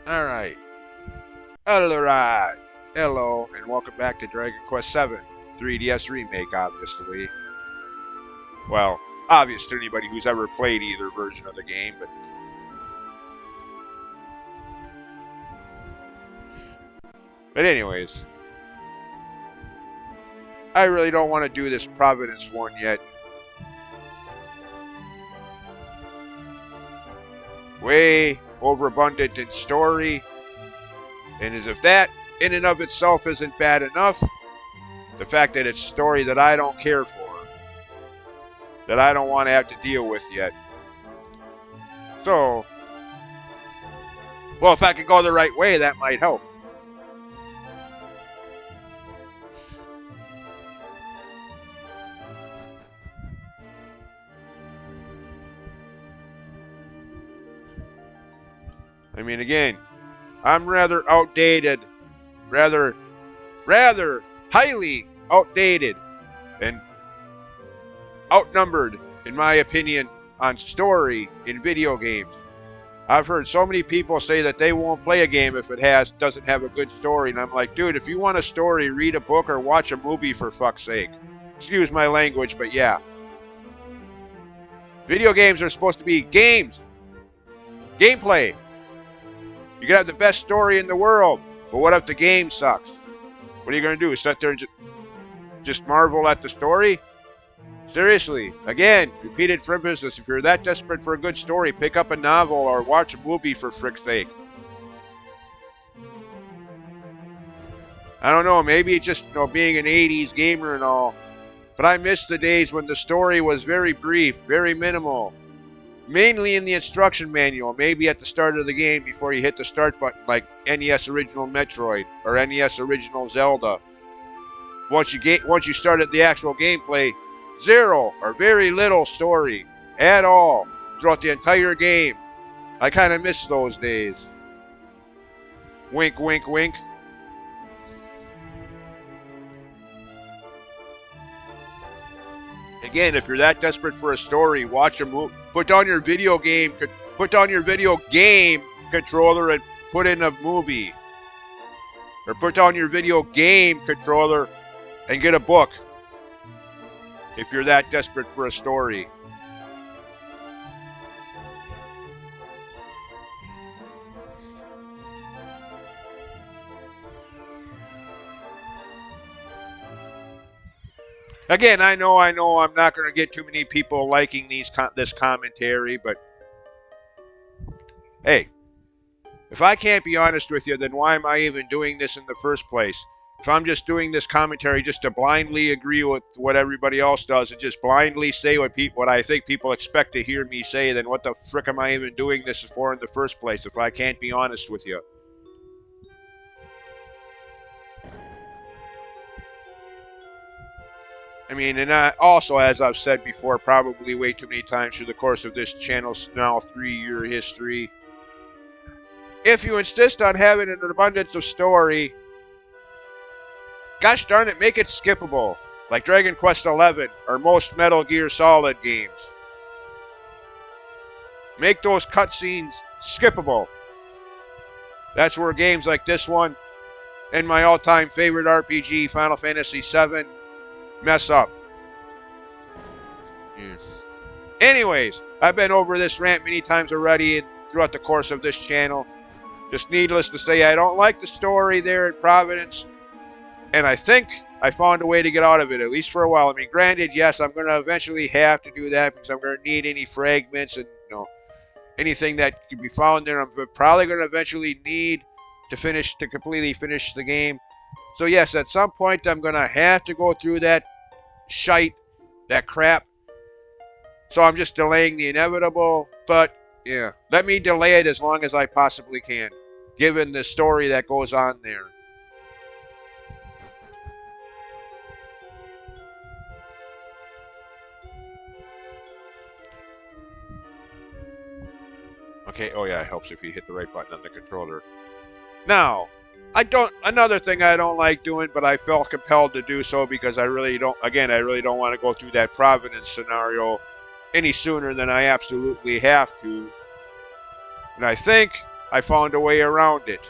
Alright. Alright. Hello, and welcome back to Dragon Quest VII. 3DS Remake, obviously. Well, obvious to anybody who's ever played either version of the game, but anyways. I really don't want to do this Providence one yet. Way overabundant in story. And as if that in and of itself isn't bad enough, the fact that it's story that I don't care for, that I don't want to have to deal with yet. So, well, if I could go the right way, that might help. I mean, again, I'm rather outdated, rather highly outdated and outnumbered, in my opinion, on story in video games. I've heard so many people say that they won't play a game if it doesn't have a good story, and I'm like, dude, if you want a story, read a book or watch a movie, for fuck's sake. Excuse my language, but yeah. Video games are supposed to be games. Gameplay. You can have the best story in the world, but what if the game sucks? What are you going to do? Sit there and just marvel at the story? Seriously, again, repeated for emphasis. If you're that desperate for a good story, pick up a novel or watch a movie, for frick's sake. I don't know, maybe it's just, being an 80s gamer and all, but I miss the days when the story was very brief, very minimal. Mainly in the instruction manual, maybe at the start of the game before you hit the start button, like NES Original Metroid or NES Original Zelda. Once you started the actual gameplay, zero or very little story at all throughout the entire game. I kind of miss those days. Wink, wink, wink. Again, if you're that desperate for a story, watch a movie. Put down your video game controller and put in a movie. Or put down your video game controller and get a book. If you're that desperate for a story. Again, I know I'm not going to get too many people liking this commentary, but hey, if I can't be honest with you, then why am I even doing this in the first place? If I'm just doing this commentary just to blindly agree with what everybody else does and just blindly say what I think people expect to hear me say, then what the frick am I even doing this for in the first place if I can't be honest with you? I mean, and also, as I've said before, probably way too many times through the course of this channel's now 3-year history, if you insist on having an abundance of story, gosh darn it, make it skippable, like Dragon Quest XI or most Metal Gear Solid games. Make those cutscenes skippable. That's where games like this one and my all-time favorite RPG, Final Fantasy VII, mess up. Yeah. Anyways, I've been over this rant many times already throughout the course of this channel. Just needless to say, I don't like the story there in Providence, and I think I found a way to get out of it, at least for a while. I mean, granted, yes, I'm going to eventually have to do that because I'm going to need any fragments and, anything that can be found there. I'm probably going to eventually need to completely finish the game. So yes, at some point I'm going to have to go through that that crap. So I'm just delaying the inevitable, but yeah, let me delay it as long as I possibly can, given the story that goes on there. Okay, oh yeah, it helps if you hit the right button on the controller. Now, another thing I don't like doing, but I felt compelled to do so because I really don't want to go through that Providence scenario any sooner than I absolutely have to. And I think I found a way around it.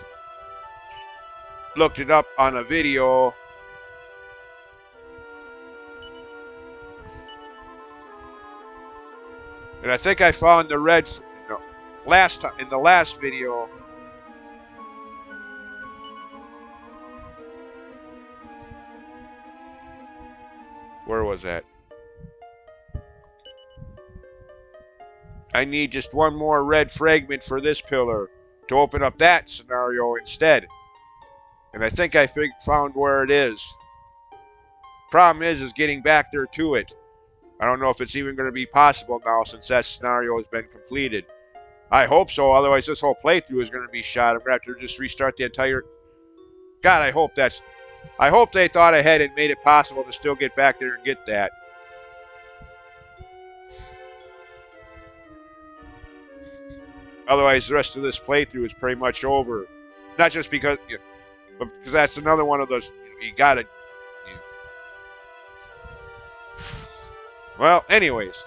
Looked it up on a video. And I think I found the red last time in the last video. Where was that? I need just one more red fragment for this pillar to open up that scenario instead. And I think I found where it is. Problem is getting back there to it. I don't know if it's even going to be possible now since that scenario has been completed. I hope so, otherwise this whole playthrough is going to be shot. I'm going to have to just restart the entire... God, I hope they thought ahead and made it possible to still get back there and get that. Otherwise, the rest of this playthrough is pretty much over. Not just because... but because that's another one of those... You gotta... Well, anyways.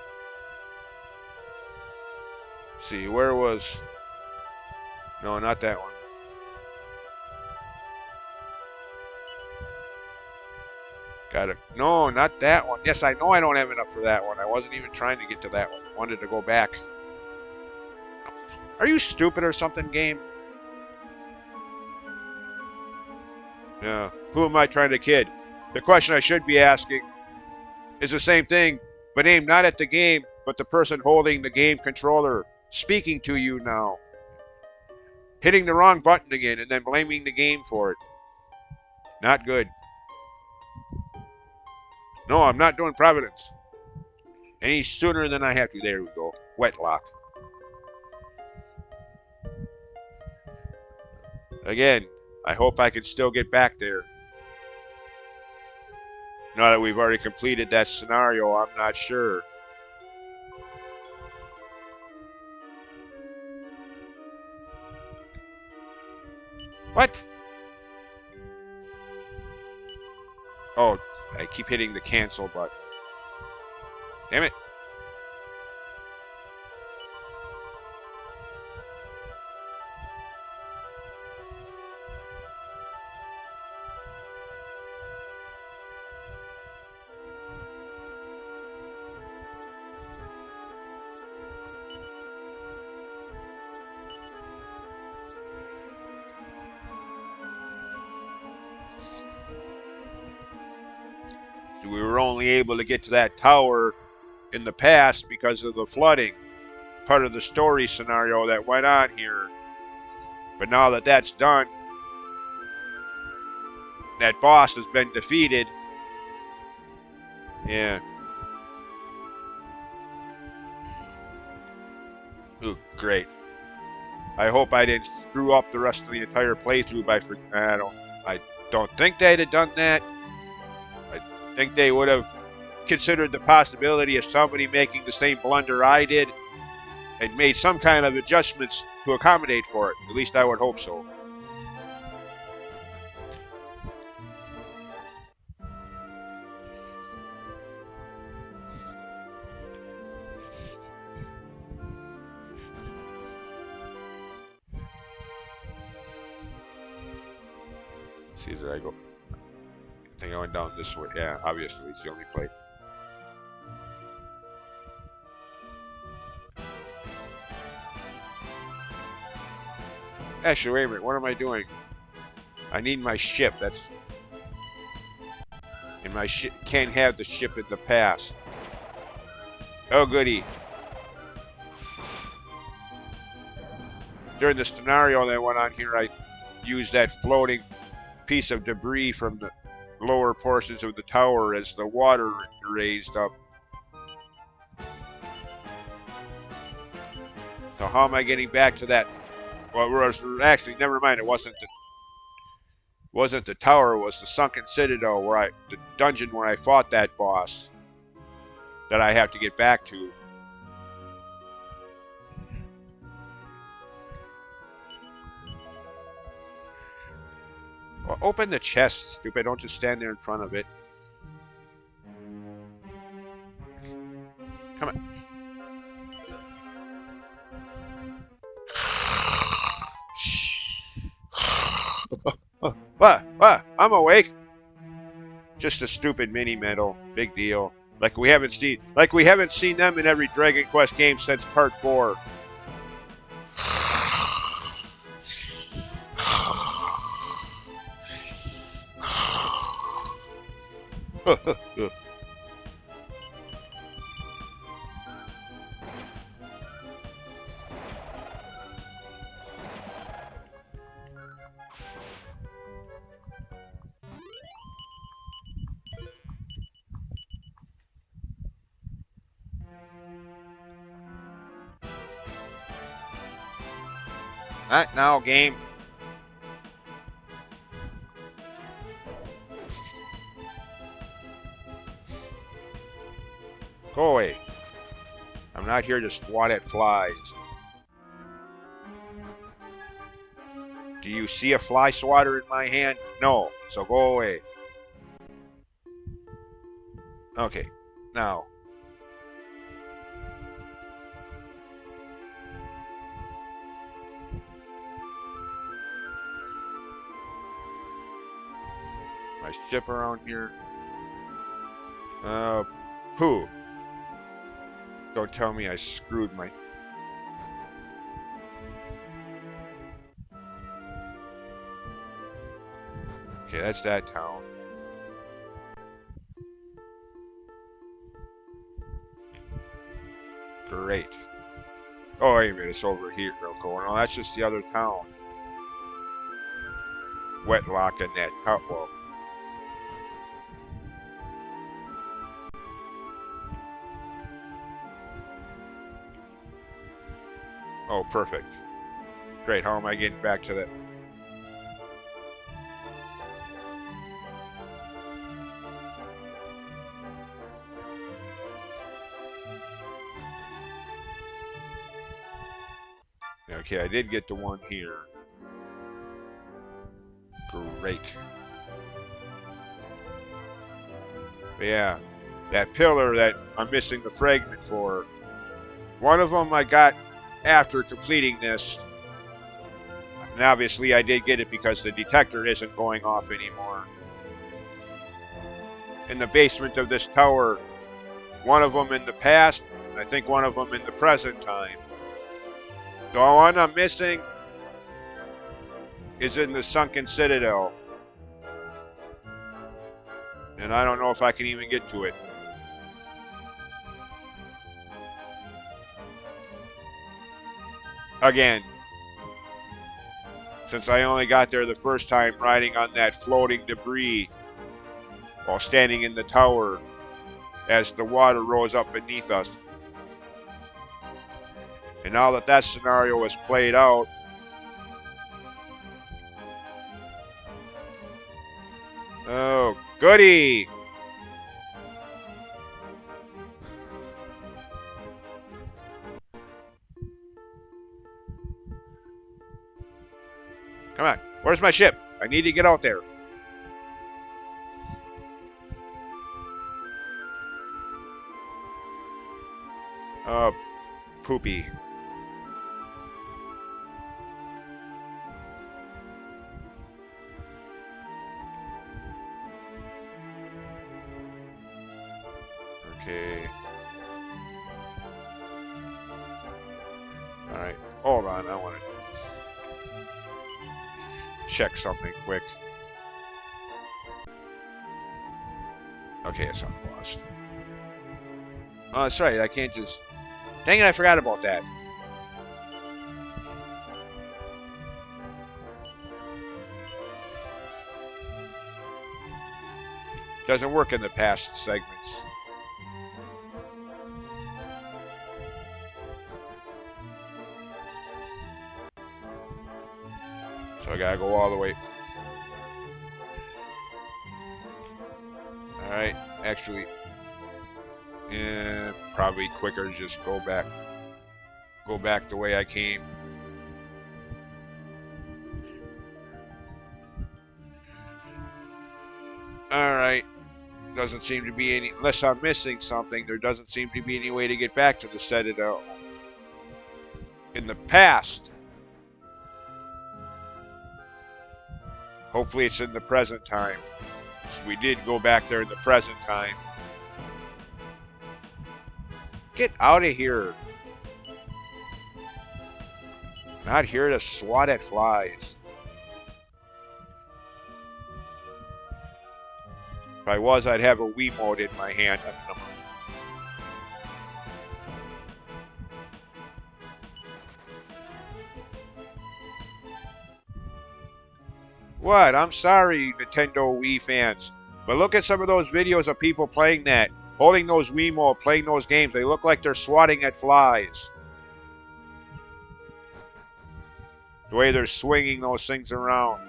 See, where was... No, not that one. No, not that one. Yes, I know I don't have enough for that one. I wasn't even trying to get to that one. I wanted to go back. Are you stupid or something, game? Yeah. Who am I trying to kid? The question I should be asking is the same thing, but aimed not at the game, but the person holding the game controller, speaking to you now. Hitting the wrong button again and then blaming the game for it. Not good. No, I'm not doing Providence any sooner than I have to. There we go. Wetlock. Again, I hope I can still get back there. Now that we've already completed that scenario, I'm not sure. What? Oh, I keep hitting the cancel button. Damn it. We were only able to get to that tower in the past because of the flooding. Part of the story scenario that went on here. But now that that's done, that boss has been defeated. Yeah. Ooh, great. I hope I didn't screw up the rest of the entire playthrough by... I don't think they'd have done that. I think they would have considered the possibility of somebody making the same blunder I did and made some kind of adjustments to accommodate for it. At least I would hope so. See, did I go? I think I went down this way. Yeah, obviously it's the only place. Actually, wait a minute. What am I doing? I need my ship. That's... And my ship can't have the ship in the past. Oh, goody. During the scenario that went on here, I used that floating piece of debris from the lower portions of the tower as the water raised up. So how am I getting back to that? Well, actually, never mind. It wasn't the tower. It was the sunken citadel the dungeon where I fought that boss that I have to get back to. Well, open the chest, stupid. Don't just stand there in front of it. Come on. What? I'm awake. Just a stupid mini medal. Big deal. Like we haven't seen them in every Dragon Quest game since Part 4. Not now, game. Go away. I'm not here to swat at flies. Do you see a fly swatter in my hand? No, so go away. Okay, now. My ship around here. Pooh. Don't tell me I screwed my... Okay, that's that town. Great. Oh, wait a minute, it's over here. Okay, no, that's just the other town. Wetlock and that town. Well, oh, perfect. Great, how am I getting back to that? Okay, I did get the one here. Great. But yeah, that pillar that I'm missing the fragment for. One of them I got after completing this. And obviously I did get it because the detector isn't going off anymore. In the basement of this tower, one of them in the past, and I think one of them in the present time. The one I'm missing is in the sunken citadel. And I don't know if I can even get to it. Again, since I only got there the first time riding on that floating debris while standing in the tower as the water rose up beneath us. And now that that scenario is played out, oh, goody! Come on, where's my ship? I need to get out there. Poopy. Okay. All right. Hold on. I want to check something quick. Okay, it's unlost. Oh, that's right. I can't just... Dang it, I forgot about that. Doesn't work in the past segments. So I gotta go all the way. Alright, actually, probably quicker to just go back the way I came. Alright, doesn't seem to be any, unless I'm missing something, there doesn't seem to be any way to get back to the Citadel. In the past. Hopefully it's in the present time. So we did go back there in the present time. Get out of here. Not here to swat at flies. If I was, I'd have a Wiimote in my hand. What? I'm sorry, Nintendo Wii fans, but look at some of those videos of people playing that, holding those Wiimote, playing those games. They look like they're swatting at flies. The way they're swinging those things around.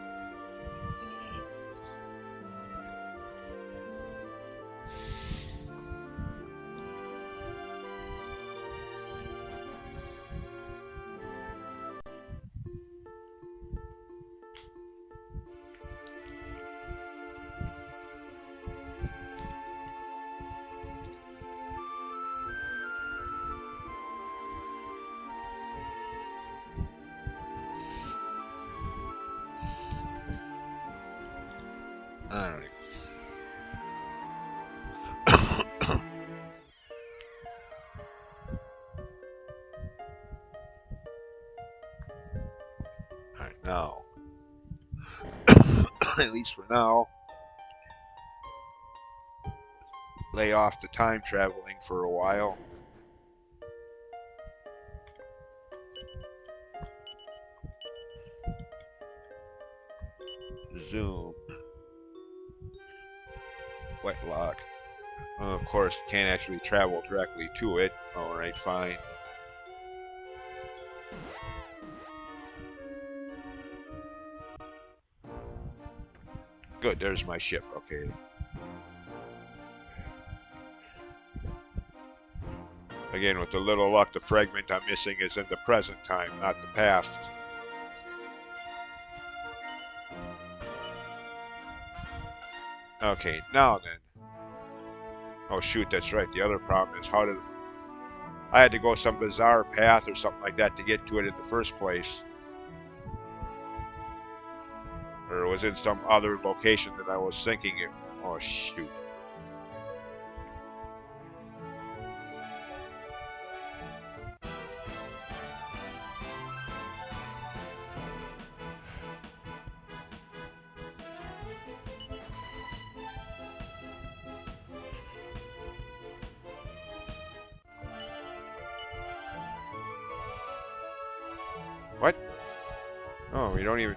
All right. All right, now, at least for now, lay off the time traveling for a while. Zoom. Wet lock. Of course, can't actually travel directly to it. All right, fine. Good, there's my ship. Okay. Again, with a little luck, the fragment I'm missing is in the present time, not the past. Okay, now then. Oh shoot, that's right. The other problem is I had to go some bizarre path or something like that to get to it in the first place. Or it was in some other location that I was thinking it. Oh shoot. What? Oh, we don't even...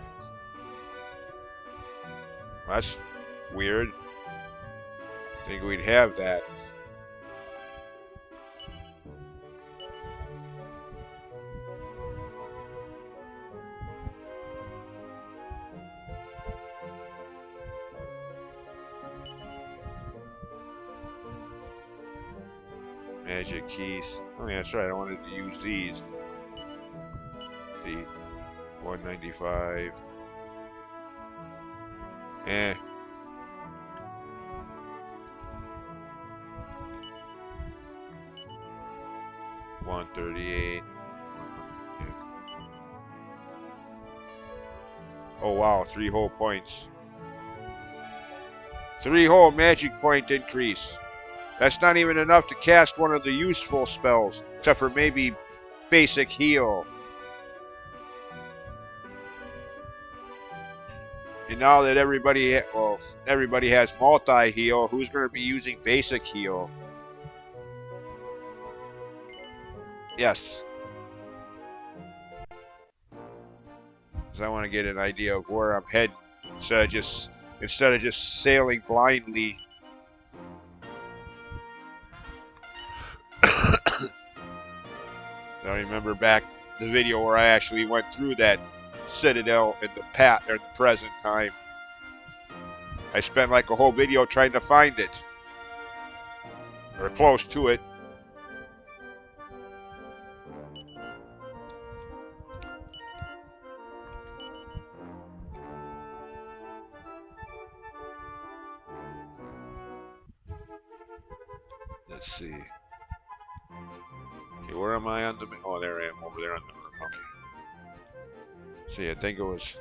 That's weird. I think we'd have that. Magic keys. Oh yeah, that's right. I wanted to use these. See, 195. Eh. $138. Oh wow, 3 whole points. 3 whole magic point increase. That's not even enough to cast one of the useful spells, except for maybe basic heal. And now that everybody has multi-heal, who's going to be using basic heal? Yes. Because I want to get an idea of where I'm heading instead of just sailing blindly. I remember back the video where I actually went through that citadel in the present time. I spent like a whole video trying to find it. Or close to it. Let's see. Okay, where am I on the... Oh, there I am, over there on the... Okay. See, I think it was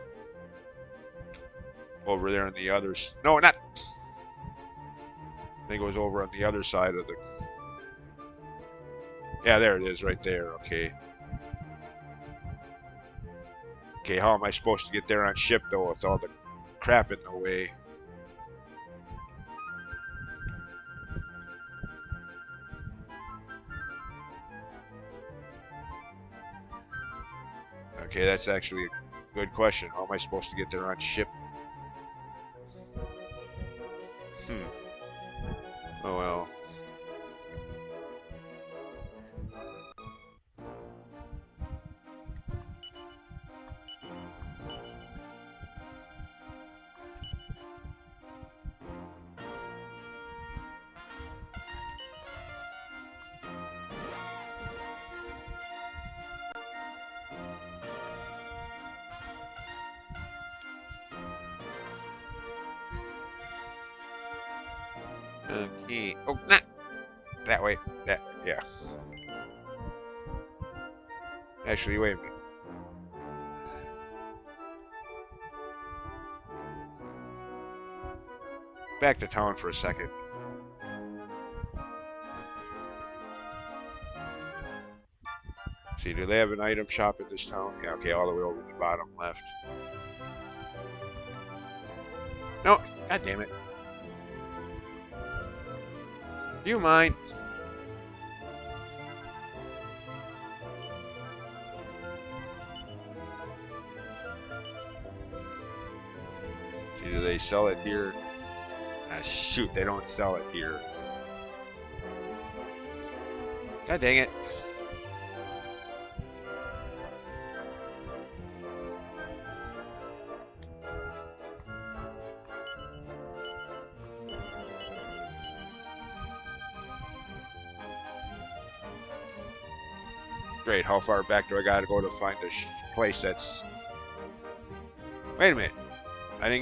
over there on the others. No, not. I think it was over on the other side of the. Yeah, there it is, right there. Okay. Okay, how am I supposed to get there on ship though with all the crap in the way? Okay, that's actually a good question. How am I supposed to get there on ship? Oh well. Okay. Oh, not that way. That, yeah. Actually, wait a minute. Back to town for a second. See, do they have an item shop in this town? Yeah, okay, all the way over the bottom left. No, god damn it. Do you mind? See, do they sell it here? Ah, shoot, they don't sell it here. God dang it. Great, how far back do I gotta go to find this place that's... Wait a minute. I didn't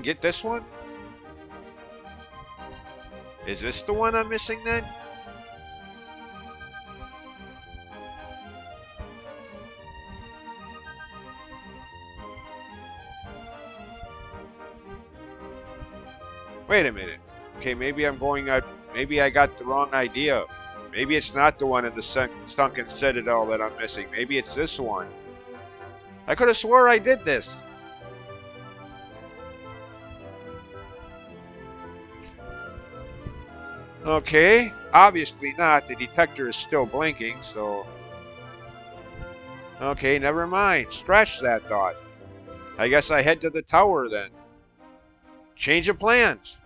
get this one? Is this the one I'm missing then? Wait a minute. Okay, maybe I'm going out. Maybe I got the wrong idea. Maybe it's not the one in the sunken citadel that I'm missing. Maybe it's this one. I could have swore I did this. Okay, obviously not. The detector is still blinking, so... Okay, never mind. Scratch that thought. I guess I head to the tower then. Change of plans.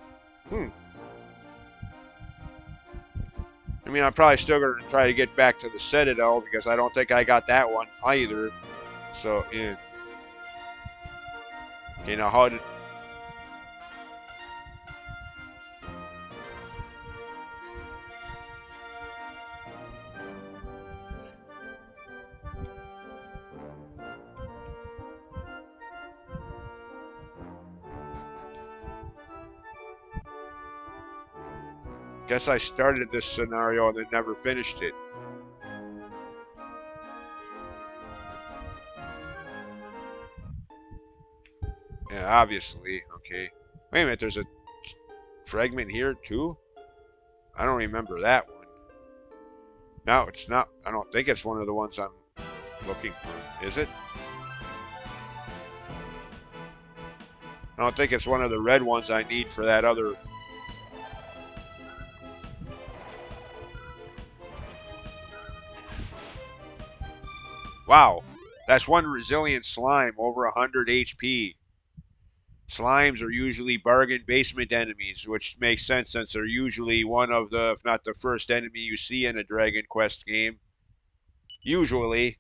I mean, I'm probably still going to try to get back to the Citadel because I don't think I got that one either. So, yeah. Okay, now how did... Guess I started this scenario and then never finished it. Yeah, obviously. Okay. Wait a minute, there's a fragment here too? I don't remember that one. No, it's not. I don't think it's one of the ones I'm looking for. Is it? I don't think it's one of the red ones I need for that other... Wow, that's one resilient slime, over 100 HP. Slimes are usually bargain basement enemies, which makes sense since they're usually one of the, if not the first enemy you see in a Dragon Quest game. Usually.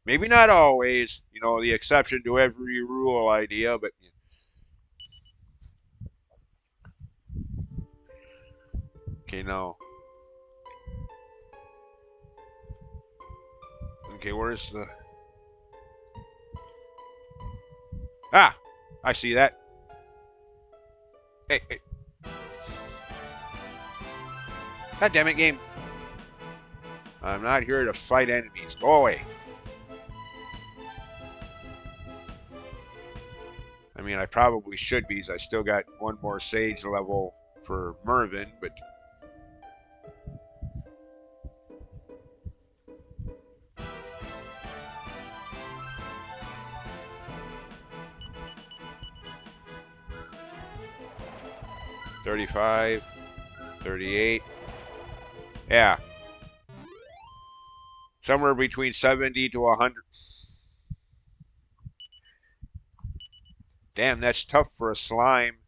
Maybe not always, you know, the exception to every rule idea, but... Okay, now... Okay, where's the... Ah! I see that. Hey, hey. God damn it, game. I'm not here to fight enemies. Go away. I mean, I probably should be, because I still got one more Sage level for Mervin, but... $35, $38. Yeah. Somewhere between 70 to 100. Damn, that's tough for a slime.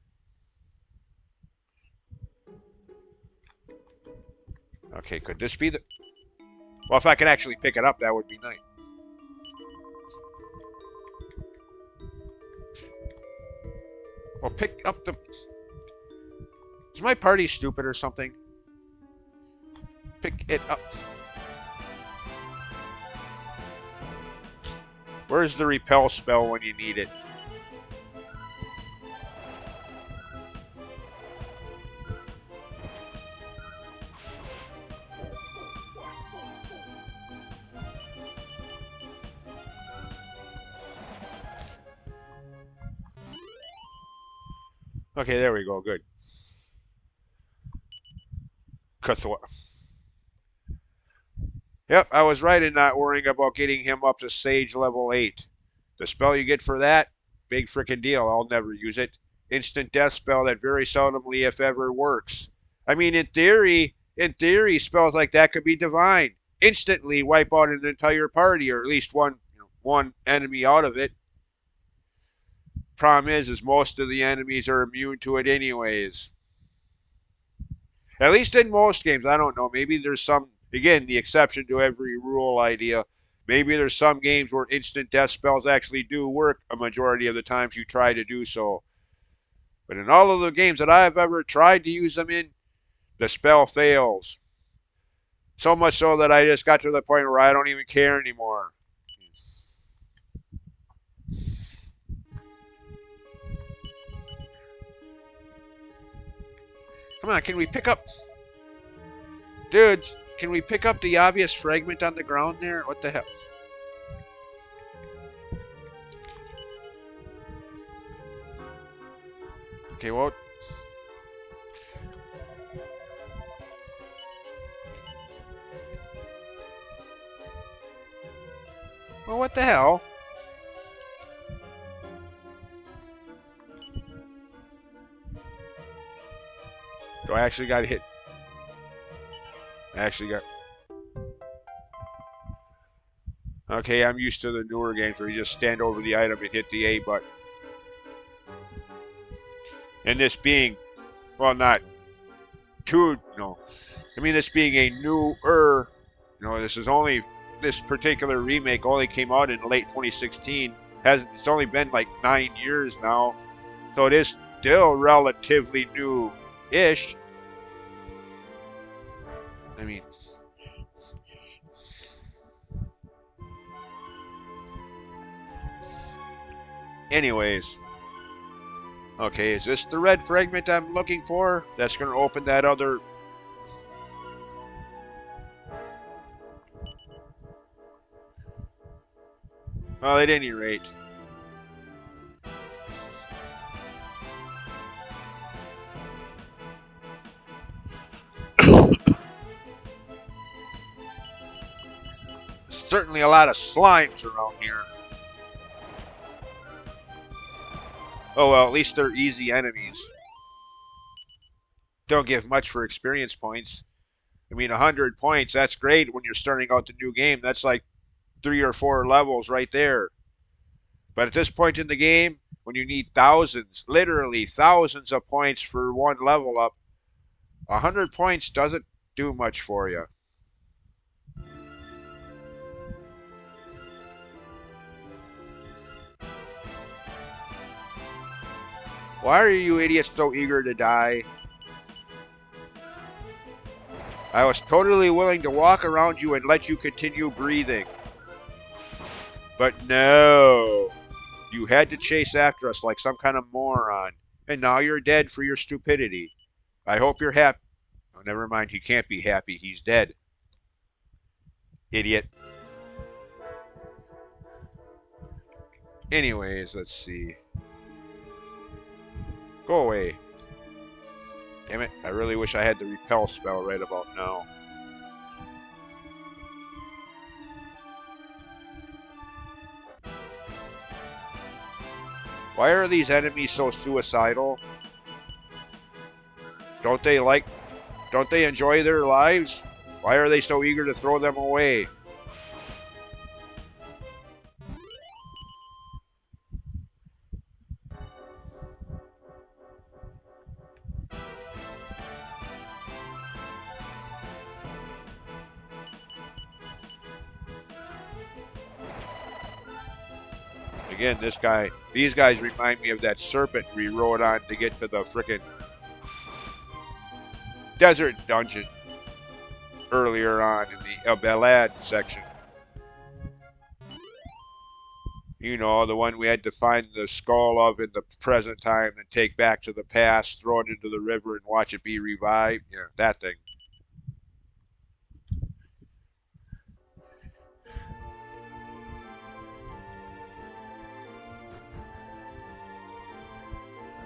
Okay, could this be the... Well, if I could actually pick it up, that would be nice. Well, pick up the... Is my party stupid or something? Pick it up. Where's the repel spell when you need it? Okay, there we go. Good. Cthulhu. Yep, I was right in not worrying about getting him up to Sage level 8. The spell you get for that, big frickin' deal. I'll never use it. Instant death spell that very seldomly, if ever, works. I mean, in theory, spells like that could be divine. Instantly wipe out an entire party, or at least one enemy out of it. Problem is most of the enemies are immune to it anyways. At least in most games. I don't know. Maybe there's some, again, the exception to every rule idea. Maybe there's some games where instant death spells actually do work a majority of the times you try to do so. But in all of the games that I've ever tried to use them in, the spell fails. So much so that I just got to the point where I don't even care anymore. Come on, can we pick up... Dudes, can we pick up the obvious fragment on the ground there? What the hell? Okay, well... Well, what the hell? Do I actually got hit? I actually got... Okay, I'm used to the newer games where you just stand over the item and hit the A button. And this being, well, not too, I mean, this being a newer, this particular remake only came out in late 2016. It's only been like 9 years now. So it is still relatively new-ish. I mean... Anyways. Okay, is this the red fragment I'm looking for? That's going to open that other... Well, at any rate. Certainly a lot of slimes around here. Oh well, at least they're easy enemies. Don't give much for experience points. I mean, 100 points, that's great when you're starting out the new game. That's like 3 or 4 levels right there. But at this point in the game, when you need thousands, literally thousands of points for one level up, 100 points doesn't do much for you. Why are you idiots so eager to die? I was totally willing to walk around you and let you continue breathing. But no. You had to chase after us like some kind of moron. And now you're dead for your stupidity. I hope you're happy. Oh, never mind. He can't be happy. He's dead. Idiot. Anyways, let's see. Go away. Damn it, I really wish I had the repel spell right about now. Why are these enemies so suicidal? Don't they enjoy their lives? Why are they so eager to throw them away? Again, these guys remind me of that serpent we rode on to get to the frickin' desert dungeon earlier on in the Belad section. You know, the one we had to find the skull of in the present time and take back to the past, throw it into the river and watch it be revived. Yeah, that thing.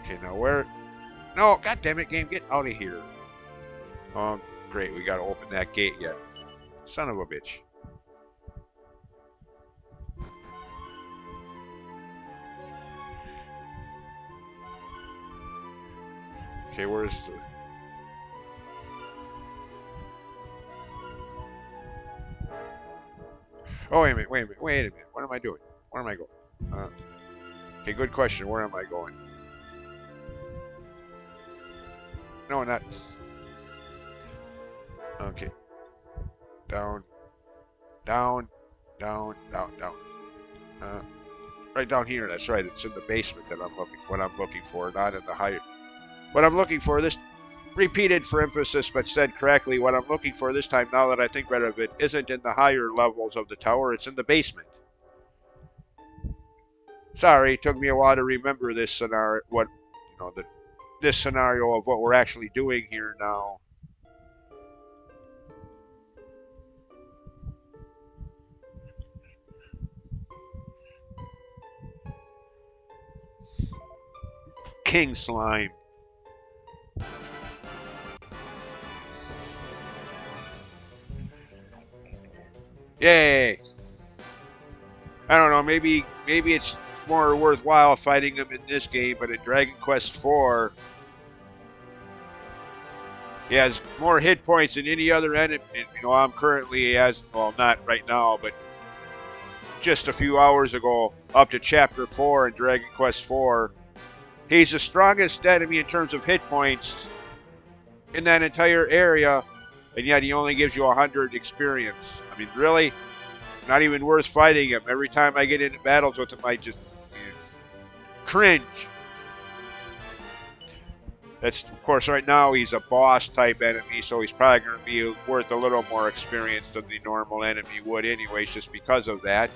Okay, now where? No, god damn it, game, get out of here. Oh, great, we gotta open that gate yet. Son of a bitch. Okay, where's the... Oh, wait a minute, wait a minute, wait a minute. What am I doing? Where am I going? Okay, good question. Where am I going? No, not... Okay. Down, down, down, down, down. Right down here, that's right. It's in the basement that what I'm looking for, not in the higher. What I'm looking for, this repeated for emphasis but said correctly, what I'm looking for this time, now that I think better of it, isn't in the higher levels of the tower, it's in the basement. Sorry, it took me a while to remember this scenario, this scenario of what we're actually doing here now. King Slime. Yay! I don't know, maybe it's more worthwhile fighting him in this game, but in Dragon Quest IV, he has more hit points than any other enemy. I'm currently not right now, but just a few hours ago, up to Chapter 4 in Dragon Quest IV. He's the strongest enemy in terms of hit points in that entire area, and yet he only gives you 100 experience. I mean, really? Not even worth fighting him. Every time I get into battles with him, I just cringe. That's, of course, right now he's a boss type enemy, so he's probably going to be worth a little more experience than the normal enemy would anyways, just because of that.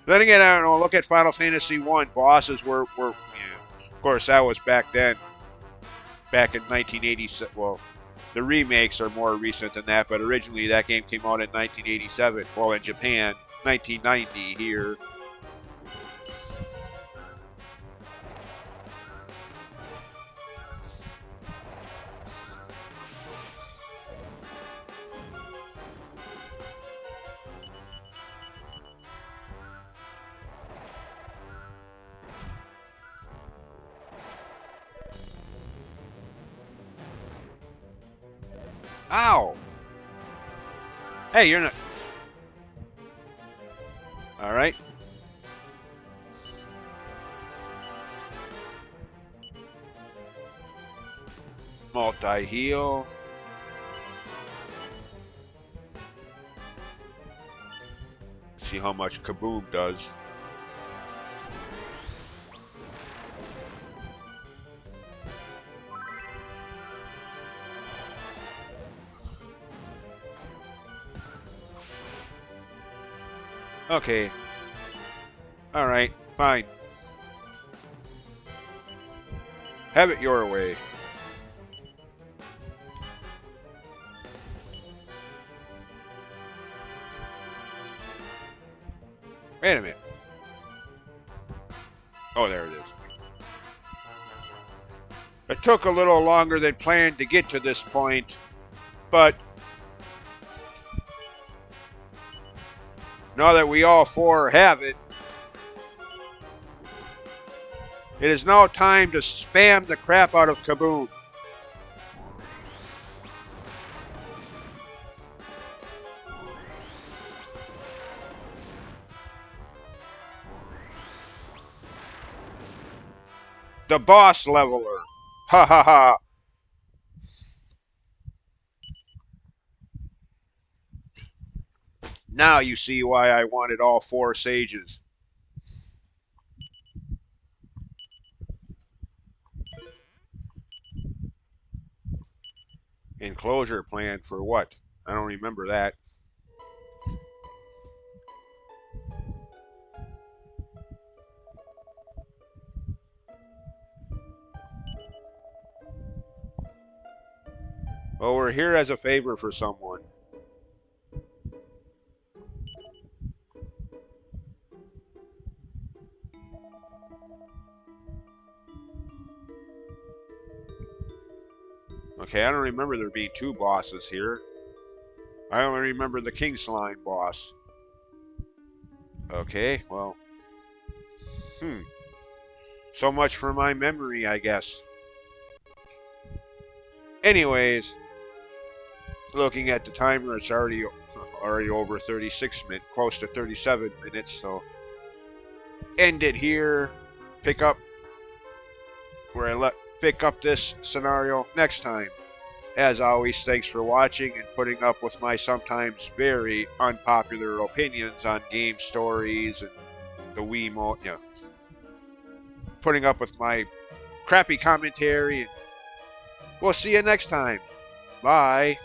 Then again, I don't know, look at Final Fantasy 1. Bosses were of course, that was back then. Back in 1987. Well, the remakes are more recent than that, but originally that game came out in 1987. Well, in Japan, 1990 here. Ow! Hey, you're not... Alright. Multi-heal. See how much Kaboom does. Okay. Alright, fine. Have it your way. Wait a minute. Oh, there it is. It took a little longer than planned to get to this point, but now that we all four have it, it is now time to spam the crap out of Kaboom. The boss leveler. Ha ha ha. Now you see why I wanted all four sages. Enclosure plan for what? I don't remember that. Well, we're here as a favor for someone. Okay, I don't remember there being two bosses here. I only remember the King Slime boss. Okay, well. So much for my memory, I guess. Anyways, looking at the timer, it's already over 36 minutes, close to 37 minutes, so end it here. Pick up pick up this scenario next time. As always, thanks for watching and putting up with my sometimes very unpopular opinions on game stories and the Wiimote, putting up with my crappy commentary. We'll see you next time. Bye.